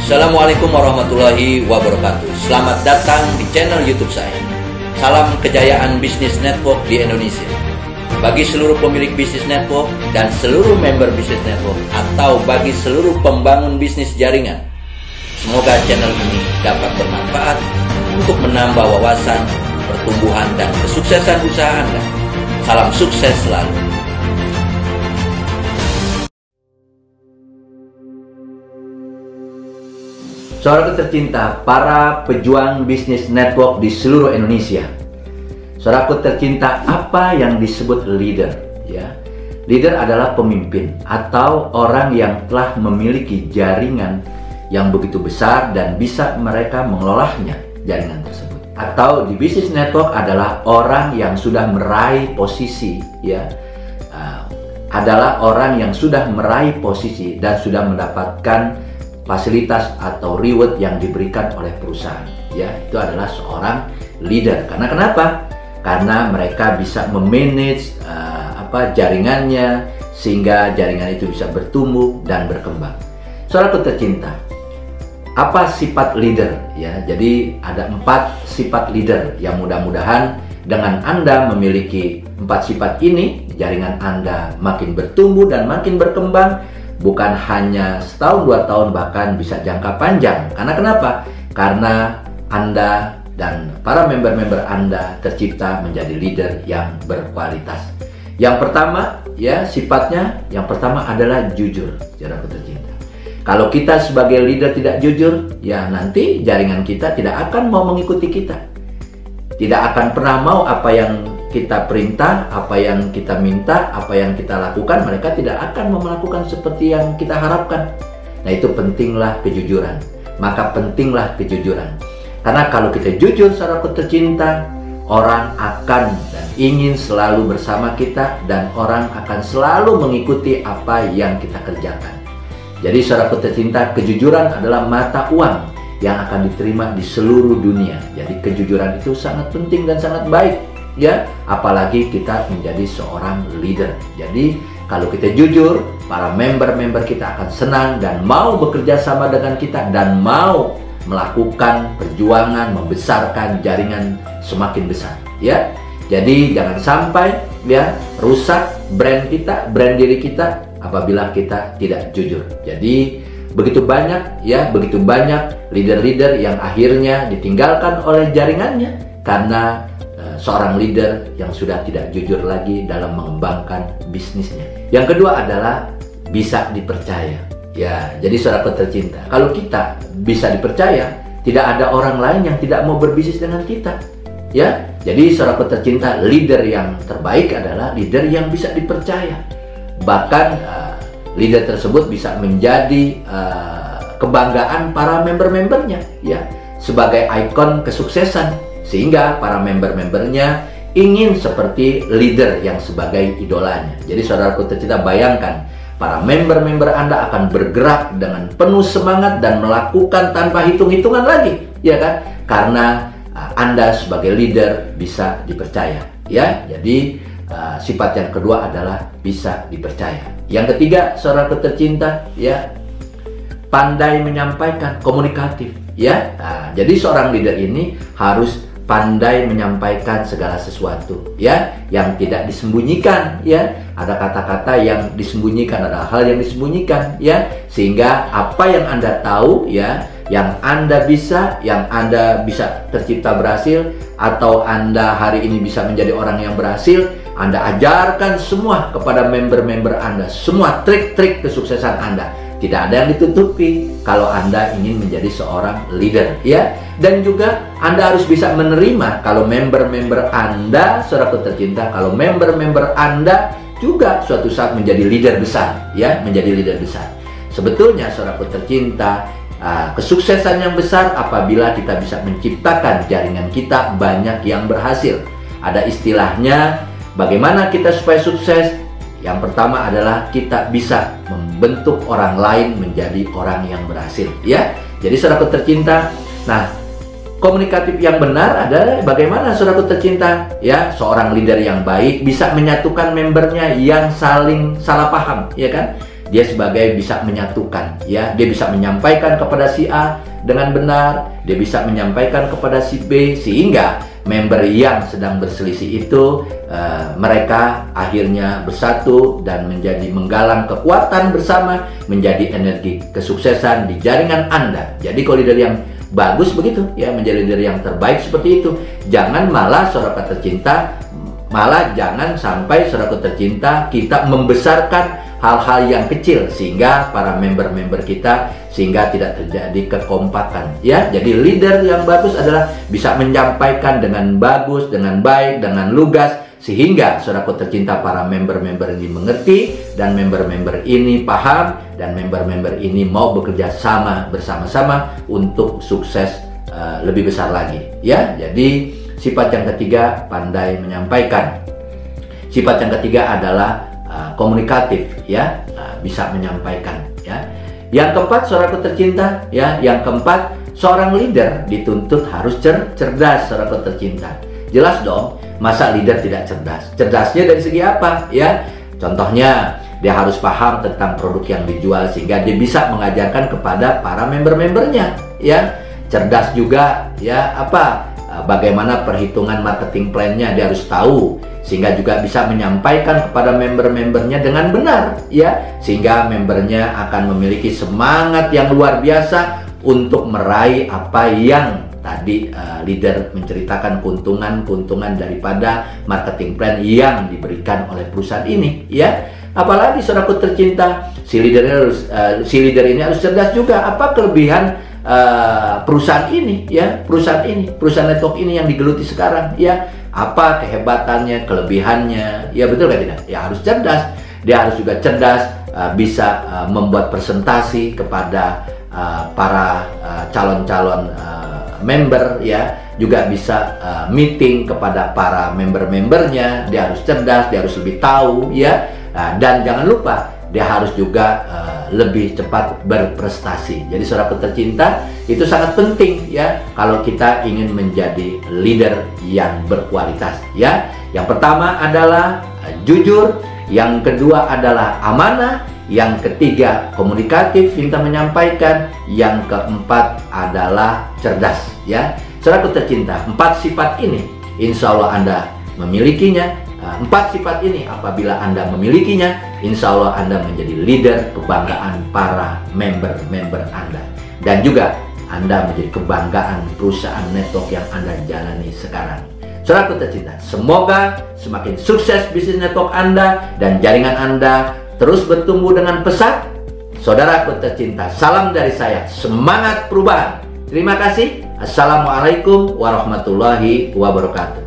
Assalamualaikum warahmatullahi wabarakatuh. Selamat datang di channel YouTube saya. Salam kejayaan bisnis network di Indonesia. Bagi seluruh pemilik bisnis network dan seluruh member bisnis network, atau bagi seluruh pembangun bisnis jaringan, semoga channel ini dapat bermanfaat untuk menambah wawasan, pertumbuhan, dan kesuksesan usaha Anda. Salam sukses selalu. Saudaraku tercinta, para pejuang bisnis network di seluruh Indonesia. Saudaraku tercinta, apa yang disebut leader? Ya, leader adalah pemimpin atau orang yang telah memiliki jaringan yang begitu besar dan bisa mereka mengelolanya jaringan tersebut. Atau di bisnis network adalah orang yang sudah meraih posisi, ya, adalah orang yang sudah meraih posisi dan sudah mendapatkan fasilitas atau reward yang diberikan oleh perusahaan. Ya, itu adalah seorang leader. Karena kenapa? Karena mereka bisa memanage jaringannya sehingga jaringan itu bisa bertumbuh dan berkembang. Saudaraku tercinta, apa sifat leader? Ya, jadi ada 4 sifat leader yang mudah-mudahan dengan Anda memiliki 4 sifat ini, jaringan Anda makin bertumbuh dan makin berkembang. Bukan hanya setahun, 2 tahun, bahkan bisa jangka panjang. Karena kenapa? Karena Anda dan para member-member Anda tercipta menjadi leader yang berkualitas. Yang pertama, ya, sifatnya yang pertama adalah jujur. Saudaraku tercinta, kalau kita sebagai leader tidak jujur, ya nanti jaringan kita tidak akan mau mengikuti kita. Tidak akan pernah mau apa yang kita perintah, apa yang kita minta, apa yang kita lakukan, mereka tidak akan mau melakukan seperti yang kita harapkan. Nah, itu pentinglah kejujuran. Maka pentinglah kejujuran. Karena kalau kita jujur, saudaraku tercinta, orang akan dan ingin selalu bersama kita dan orang akan selalu mengikuti apa yang kita kerjakan. Jadi saudaraku tercinta, kejujuran adalah mata uang yang akan diterima di seluruh dunia. Jadi kejujuran itu sangat penting dan sangat baik. Ya, apalagi kita menjadi seorang leader. Jadi kalau kita jujur, para member-member kita akan senang dan mau bekerja sama dengan kita dan mau melakukan perjuangan membesarkan jaringan semakin besar. Ya, jadi jangan sampai ya rusak brand kita, brand diri kita apabila kita tidak jujur. Jadi begitu banyak leader-leader yang akhirnya ditinggalkan oleh jaringannya karena seorang leader yang sudah tidak jujur lagi dalam mengembangkan bisnisnya. Yang kedua adalah bisa dipercaya. Ya, jadi saudaraku tercinta, kalau kita bisa dipercaya, tidak ada orang lain yang tidak mau berbisnis dengan kita. Ya, jadi saudaraku tercinta, leader yang terbaik adalah leader yang bisa dipercaya. Bahkan leader tersebut bisa menjadi kebanggaan para member-membernya, ya, sebagai ikon kesuksesan. Sehingga para member-membernya ingin seperti leader yang sebagai idolanya. Jadi saudaraku tercinta, bayangkan para member-member Anda akan bergerak dengan penuh semangat dan melakukan tanpa hitung-hitungan lagi, ya kan? Karena Anda sebagai leader bisa dipercaya, ya. Jadi sifat yang kedua adalah bisa dipercaya. Yang ketiga, saudaraku tercinta, ya, pandai menyampaikan, komunikatif, ya. Jadi seorang leader ini harus pandai menyampaikan segala sesuatu, ya, yang tidak disembunyikan, ya. Ada kata-kata yang disembunyikan, ada hal yang disembunyikan, ya, sehingga apa yang Anda tahu, ya, yang Anda bisa tercipta berhasil, atau Anda hari ini bisa menjadi orang yang berhasil, Anda ajarkan semua kepada member-member Anda, semua trik-trik kesuksesan Anda. Tidak ada yang ditutupi kalau Anda ingin menjadi seorang leader, ya. Dan juga Anda harus bisa menerima kalau member-member Anda, saudaraku tercinta, kalau member-member Anda juga suatu saat menjadi leader besar, ya, menjadi leader besar. Sebetulnya saudaraku tercinta, kesuksesan yang besar apabila kita bisa menciptakan jaringan kita banyak yang berhasil. Ada istilahnya, bagaimana kita supaya sukses? Yang pertama adalah kita bisa membentuk orang lain menjadi orang yang berhasil, ya. Jadi saudaraku tercinta, nah, komunikatif yang benar adalah bagaimana saudaraku tercinta, ya, seorang leader yang baik bisa menyatukan membernya yang saling salah paham, ya kan? dia sebagai bisa menyatukan, ya. Dia bisa menyampaikan kepada si A dengan benar, dia bisa menyampaikan kepada si B, sehingga member yang sedang berselisih itu mereka akhirnya bersatu dan menjadi menggalang kekuatan bersama, menjadi energi kesuksesan di jaringan Anda. Jadi kalau leader yang bagus begitu, ya, menjadi leader yang terbaik seperti itu. Jangan malah saudara tercinta, jangan sampai saudara tercinta kita membesarkan hal-hal yang kecil sehingga para member-member kita sehingga tidak terjadi kekompakan, ya. Jadi leader yang bagus adalah bisa menyampaikan dengan bagus, dengan baik, dengan lugas, sehingga saudaraku tercinta para member-member ini mengerti dan member-member ini paham dan member-member ini mau bekerja sama bersama-sama untuk sukses lebih besar lagi, ya. Jadi sifat yang ketiga, pandai menyampaikan. Sifat yang ketiga adalah komunikatif, ya, bisa menyampaikan, ya. Yang keempat, saudaraku tercinta, ya, yang keempat, seorang leader dituntut harus cerdas, saudaraku tercinta. Jelas dong, masa leader tidak cerdas? Cerdasnya dari segi apa, ya? Contohnya, dia harus paham tentang produk yang dijual sehingga dia bisa mengajarkan kepada para member-membernya, ya. Cerdas juga, ya, bagaimana perhitungan marketing plan-nya dia harus tahu, sehingga juga bisa menyampaikan kepada member-membernya dengan benar, ya, sehingga membernya akan memiliki semangat yang luar biasa untuk meraih apa yang tadi leader menceritakan, keuntungan daripada marketing plan yang diberikan oleh perusahaan ini, ya. Apalagi saudaraku tercinta, si leader ini harus cerdas juga. Apa kelebihan perusahaan ini, ya, perusahaan network ini yang digeluti sekarang, ya. Apa kehebatannya, kelebihannya, ya, betul kan tidak? Ya, harus cerdas. Dia harus juga cerdas, bisa membuat presentasi kepada para calon-calon member, ya, juga bisa meeting kepada para member-membernya. Dia harus cerdas, dia harus lebih tahu, ya. Dan jangan lupa dia harus juga lebih cepat berprestasi. Jadi saudaraku tercinta, itu sangat penting, ya, kalau kita ingin menjadi leader yang berkualitas, ya. Yang pertama adalah jujur, yang kedua adalah amanah, yang ketiga komunikatif, pintar menyampaikan, yang keempat adalah cerdas, ya. Saudaraku tercinta, 4 sifat ini insya Allah Anda memilikinya. 4 sifat ini apabila Anda memilikinya, insya Allah Anda menjadi leader kebanggaan para member-member Anda. Dan juga Anda menjadi kebanggaan perusahaan network yang Anda jalani sekarang. Saudaraku tercinta, semoga semakin sukses bisnis network Anda dan jaringan Anda terus bertumbuh dengan pesat. Saudaraku tercinta, salam dari saya, semangat perubahan. Terima kasih. Assalamualaikum warahmatullahi wabarakatuh.